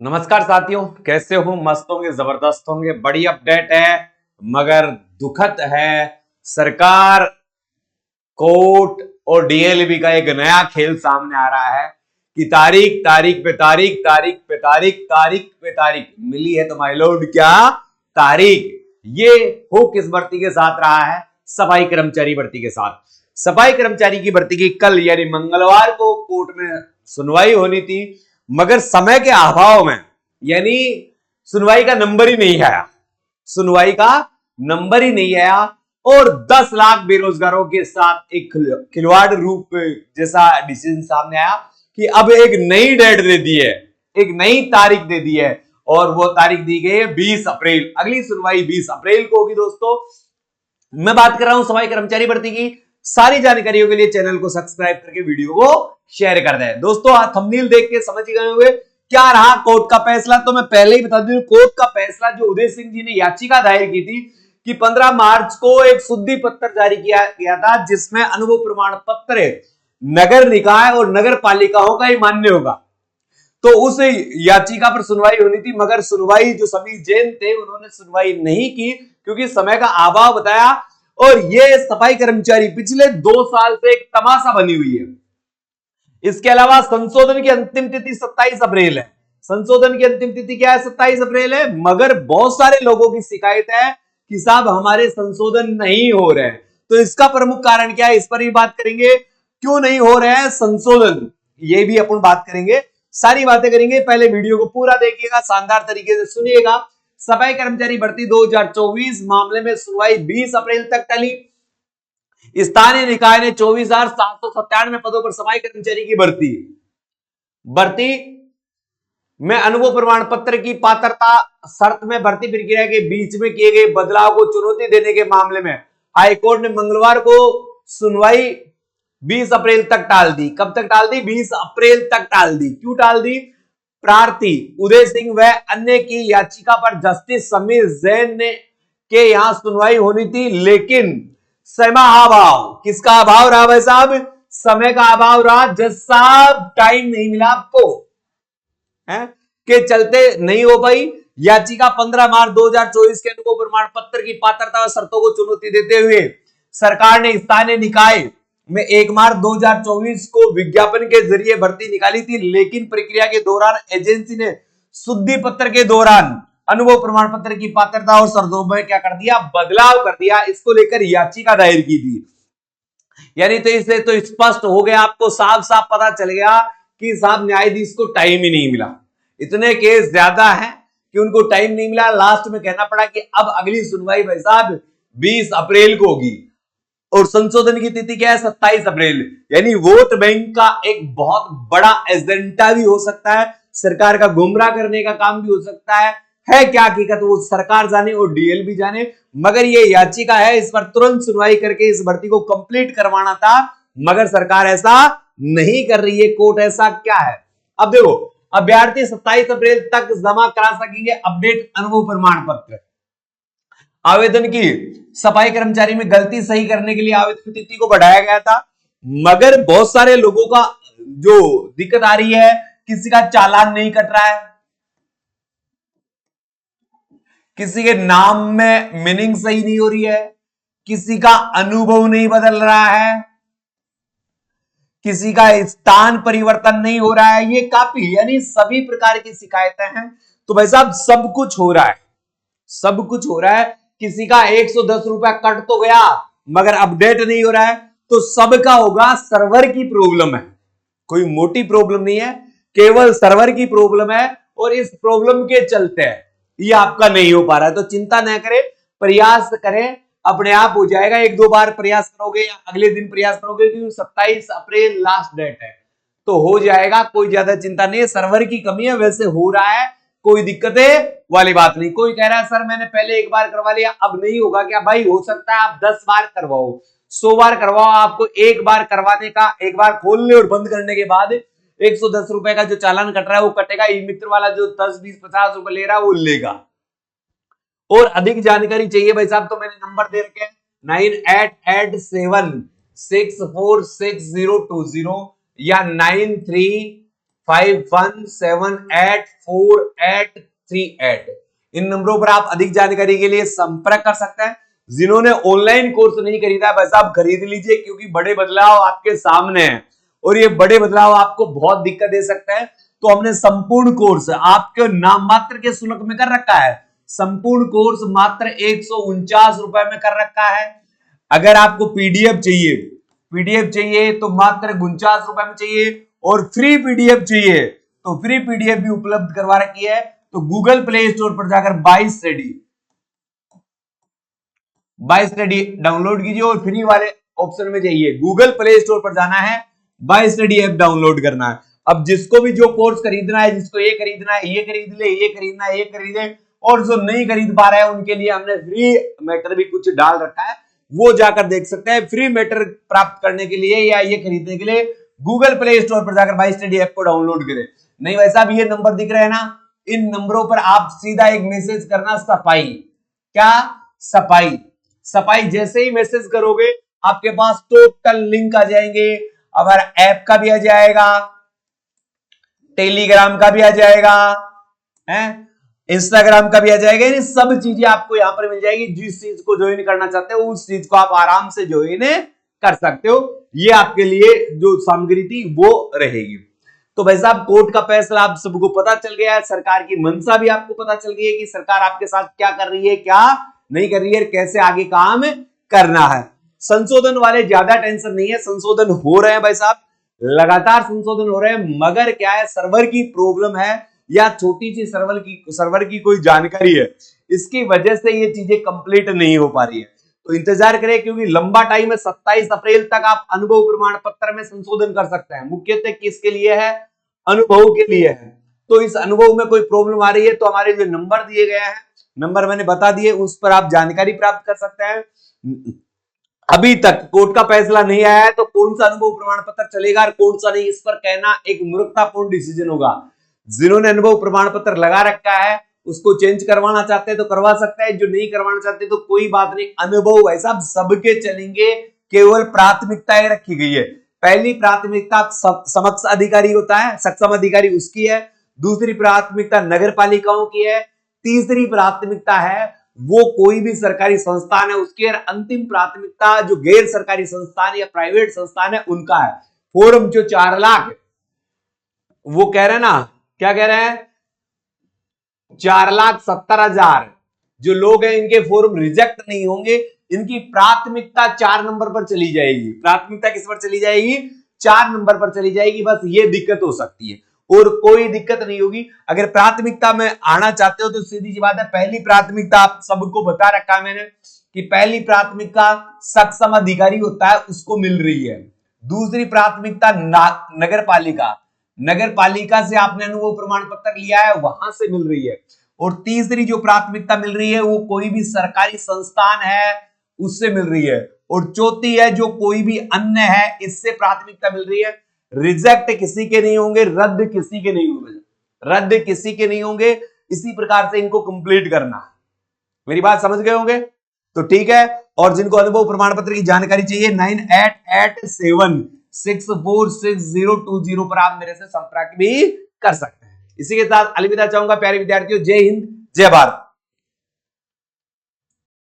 नमस्कार साथियों, कैसे हो? मस्त होंगे, जबरदस्त होंगे। बड़ी अपडेट है मगर दुखद है। सरकार, कोर्ट और डीएलबी का एक नया खेल सामने आ रहा है कि तारीख तारीख पे तारीख, तारीख पे तारीख, तारीख पे तारीख मिली है। तो माय लॉर्ड, क्या तारीख? ये हो किस भर्ती के साथ रहा है? सफाई कर्मचारी भर्ती के साथ। सफाई कर्मचारी की भर्ती की कल यानी मंगलवार को कोर्ट में सुनवाई होनी थी, मगर समय के अभाव में यानी सुनवाई का नंबर ही नहीं आया। सुनवाई का नंबर ही नहीं आया और 10 लाख बेरोजगारों के साथ एक खिलवाड़ रूप जैसा डिसीजन सामने आया कि अब एक नई डेट दे दी है, एक नई तारीख दे दी है और वो तारीख दी गई है 20 अप्रैल। अगली सुनवाई 20 अप्रैल को होगी। दोस्तों, मैं बात कर रहा हूं सफाई कर्मचारी भर्ती की। सारी जानकारियों के लिए चैनल को सब्सक्राइब करके वीडियो को शेयर कर दें। दोस्तों, थंबनेल देख के समझ गए होंगे क्या रहा कोर्ट का फैसला। तो मैं पहले ही बता दूं, कोर्ट का फैसला जो उदय सिंह जी ने याचिका दायर की थी कि 15 मार्च को एक शुद्धि पत्र जारी किया गया था जिसमें अनुभव प्रमाण पत्र नगर निकाय और नगर पालिकाओं का ही मान्य होगा। तो उस याचिका पर सुनवाई होनी थी, मगर सुनवाई जो समीर जैन थे उन्होंने सुनवाई नहीं की क्योंकि समय का अभाव बताया। और ये सफाई कर्मचारी पिछले 2 साल से एक तमाशा बनी हुई है। इसके अलावा संशोधन की अंतिम तिथि 27 अप्रैल है। संशोधन की अंतिम तिथि क्या है? 27 अप्रैल है। मगर बहुत सारे लोगों की शिकायत है कि साहब हमारे संशोधन नहीं हो रहे हैं। तो इसका प्रमुख कारण क्या है, इस पर भी बात करेंगे। क्यों नहीं हो रहे हैं संशोधन, ये भी अपन बात करेंगे। सारी बातें करेंगे। पहले वीडियो को पूरा देखिएगा, शानदार तरीके से सुनिएगा। सफाई कर्मचारी भर्ती 2024 मामले में सुनवाई 20 अप्रैल तक टली। स्थानीय निकाय ने 24,797 पदों पर सफाई कर्मचारी की भर्ती में अनुभव प्रमाण पत्र की पात्रता शर्त में भर्ती प्रक्रिया के बीच में किए गए बदलाव को चुनौती देने के मामले में हाईकोर्ट ने मंगलवार को सुनवाई 20 अप्रैल तक टाल दी। कब तक टाल दी? 20 अप्रैल तक टाल दी। क्यों टाल दी? प्रार्थी उदय सिंह व अन्य की याचिका पर जस्टिस समीर जैन ने के यहां सुनवाई होनी थी, लेकिन समय अभाव। किसका अभाव रहा भाई साहब? समय का अभाव रहा। जज साहब, टाइम नहीं मिला आपको है के चलते नहीं हो पाई। याचिका 15 मार्च 2024 के अनुभव प्रमाण पत्र की पात्रता और शर्तों को चुनौती देते हुए सरकार ने स्थानीय निकाय में 1 मार्च 2024 को विज्ञापन के जरिए भर्ती निकाली थी, लेकिन प्रक्रिया के दौरान एजेंसी ने शुद्धि पत्र के दौरान अनुभव प्रमाण पत्र की पात्रता और शर्तों में क्या कर दिया? बदलाव कर दिया। इसको लेकर याचिका दायर की थी। यानी तो इससे तो स्पष्ट हो गया, आपको साफ साफ पता चल गया कि साहब न्यायाधीश को टाइम ही नहीं मिला। इतने केस ज्यादा हैं कि उनको टाइम नहीं मिला। लास्ट में कहना पड़ा कि अब अगली सुनवाई भाई साहब 20 अप्रैल को होगी और संशोधन की तिथि क्या है? 27 अप्रैल। यानी वोट बैंक का एक बहुत बड़ा एजेंडा भी हो सकता है, सरकार का गुमराह करने का काम भी हो सकता है क्या हकीकत वो सरकार जाने और डीएल भी जाने। मगर ये याचिका है, इस पर तुरंत सुनवाई करके इस भर्ती को कंप्लीट करवाना था, मगर सरकार ऐसा नहीं कर रही है। कोर्ट ऐसा क्या है? अब देखो, अभ्यर्थी 27 अप्रैल तक जमा करा सकेंगे अपडेट अनुभव प्रमाण पत्र। आवेदन की सफाई कर्मचारी में गलती सही करने के लिए आवेदन तिथि को बढ़ाया गया था, मगर बहुत सारे लोगों का जो दिक्कत आ रही है, किसी का चालान नहीं कट रहा है, किसी के नाम में मीनिंग सही नहीं हो रही है, किसी का अनुभव नहीं बदल रहा है, किसी का स्थान परिवर्तन नहीं हो रहा है। ये काफी यानी सभी प्रकार की शिकायतें हैं। तो भाई साहब, सब कुछ हो रहा है, सब कुछ हो रहा है। किसी का 110 रुपया कट तो गया मगर अपडेट नहीं हो रहा है, तो सबका होगा सर्वर की प्रॉब्लम है। कोई मोटी प्रॉब्लम नहीं है, केवल सर्वर की प्रॉब्लम है और इस प्रॉब्लम के चलते ये आपका नहीं हो पा रहा है। तो चिंता न करें, प्रयास करें, अपने आप हो जाएगा। 1-2 बार प्रयास करोगे या अगले दिन प्रयास करोगे, क्योंकि 27 अप्रैल लास्ट डेट है, तो हो जाएगा। कोई ज्यादा चिंता नहीं है। सर्वर की कमी है, वैसे हो रहा है, कोई दिक्कतें वाली बात नहीं। कोई कह रहा है सर मैंने पहले 1 बार करवा लिया अब नहीं होगा क्या? भाई हो सकता है आप 10 बार करवाओ, 100 बार करवाओ, आपको 1 बार करवाने का, 1 बार खोलने और बंद करने के बाद 110 रुपए का जो चालान कट रहा है वो कटेगा। ई मित्र वाला जो 10, 20, 50 रुपए ले रहा है वो लेगा। और अधिक जानकारी चाहिए भाई साहब तो मैंने नंबर दे रखे हैं 9887646020 या 93 51784838। इन नंबरों पर आप अधिक जानकारी के लिए संपर्क कर सकते हैं। जिन्होंने ऑनलाइन कोर्स नहीं खरीदा है वैसा आप खरीद लीजिए, क्योंकि बड़े बदलाव आपके सामने हैं और ये बड़े बदलाव आपको बहुत दिक्कत दे सकते हैं। तो हमने संपूर्ण कोर्स आपके नाम मात्र के शुल्क में कर रखा है। संपूर्ण कोर्स मात्र 149 रुपए में कर रखा है। अगर आपको पीडीएफ चाहिए तो मात्र 49 रुपए में चाहिए, और फ्री पीडीएफ चाहिए तो फ्री पीडीएफ भी उपलब्ध करवा रखी है। तो गूगल प्ले स्टोर पर जाकर बाय स्टडी डाउनलोड कीजिए और फ्री वाले ऑप्शन में जाइए। गूगल प्ले स्टोर पर जाना है, बाय स्टडी ऐप डाउनलोड करना है। अब जिसको भी जो कोर्स खरीदना है, जिसको ये खरीदना है ये खरीद ले, ये खरीदना है ये खरीदे, और जो नहीं खरीद पा रहा है उनके लिए हमने फ्री मैटर भी कुछ डाल रखा है, वो जाकर देख सकते हैं। फ्री मैटर प्राप्त करने के लिए या ये खरीदने के लिए गूगल प्ले स्टोर पर जाकर बाय स्टडी ऐप को डाउनलोड करें। नहीं वैसा भी ये नंबर दिख रहे हैं ना, इन नंबरों पर आप सीधा एक मैसेज करना, सफाई। क्या? सफाई जैसे ही मैसेज करोगे आपके पास टोटल लिंक आ जाएंगे। अगर ऐप का भी आ जाएगा, टेलीग्राम का भी आ जाएगा, इंस्टाग्राम का भी आ जाएगा। ये सब चीजें आपको यहां पर मिल जाएगी। जिस चीज को ज्वाइन करना चाहते हो उस चीज को आप आराम से ज्वाइन कर सकते हो। ये आपके लिए जो सामग्री थी वो रहेगी। तो भाई साहब कोर्ट का फैसला आप सबको पता चल गया है, सरकार की मंशा भी आपको पता चल गई है कि सरकार आपके साथ क्या कर रही है, क्या नहीं कर रही है, कैसे आगे काम करना है। संशोधन वाले ज्यादा टेंशन नहीं है, संशोधन हो रहे हैं भाई साहब, लगातार संशोधन हो रहे हैं। मगर क्या है, सर्वर की प्रॉब्लम है या छोटी सी सर्वर की कोई जानकारी है, इसकी वजह से ये चीजें कंप्लीट नहीं हो पा रही है। तो इंतजार करें, क्योंकि लंबा टाइम है। 27 अप्रैल तक आप अनुभव प्रमाण पत्र में संशोधन कर सकते हैं। मुख्यतः किसके लिए है? अनुभव के लिए है। तो इस अनुभव में कोई प्रॉब्लम आ रही है तो हमारे जो नंबर दिए गए हैं, नंबर मैंने बता दिए, उस पर आप जानकारी प्राप्त कर सकते हैं। अभी तक कोर्ट का फैसला नहीं आया है तो कौन सा अनुभव प्रमाण पत्र चलेगा और कौन सा नहीं, इस पर कहना एक मूर्खतापूर्ण डिसीजन होगा। जिन्होंने अनुभव प्रमाण पत्र लगा रखा है उसको चेंज करवाना चाहते हैं तो करवा सकते हैं, जो नहीं करवाना चाहते तो कोई बात नहीं। अनुभव ऐसा सबके चलेंगे, केवल प्राथमिकताएं रखी गई है। पहली प्राथमिकता समक्ष अधिकारी होता है, सक्षम अधिकारी उसकी है। दूसरी प्राथमिकता नगर पालिकाओं की है। तीसरी प्राथमिकता है वो कोई भी सरकारी संस्थान है उसकी, और अंतिम प्राथमिकता जो गैर सरकारी संस्थान या प्राइवेट संस्थान है उनका है। फॉर्म जो 4 लाख वो कह रहे हैं ना, क्या कह रहे हैं, 4,70,000 जो लोग हैं इनके फॉर्म रिजेक्ट नहीं होंगे। इनकी प्राथमिकता 4 नंबर पर चली जाएगी। प्राथमिकता किस पर चली जाएगी? 4 नंबर पर चली जाएगी। बस ये दिक्कत हो सकती है और कोई दिक्कत नहीं होगी। अगर प्राथमिकता में आना चाहते हो तो सीधी सी बात है, पहली प्राथमिकता आप सबको बता रखा है मैंने कि पहली प्राथमिकता सक्षम अधिकारी होता है उसको मिल रही है। दूसरी प्राथमिकता नगर पालिका से आपने अनुभव प्रमाण पत्र लिया है वहां से मिल रही है। और तीसरी जो प्राथमिकता मिल रही है वो कोई भी सरकारी संस्थान है उससे मिल रही है। और चौथी है जो कोई भी अन्य है, इससे प्राथमिकता मिल रही है। रिजेक्ट किसी के नहीं होंगे, रद्द किसी के नहीं होंगे, रद्द किसी के नहीं होंगे। इसी प्रकार से इनको कंप्लीट करना। मेरी बात समझ गए होंगे? तो ठीक है। और जिनको अनुभव प्रमाण पत्र की जानकारी चाहिए 9887646020 पर आप मेरे से संपर्क भी कर सकते हैं। इसी के साथ अलविदा चाहूंगा प्यारे विद्यार्थियों। जय हिंद, जय भारत।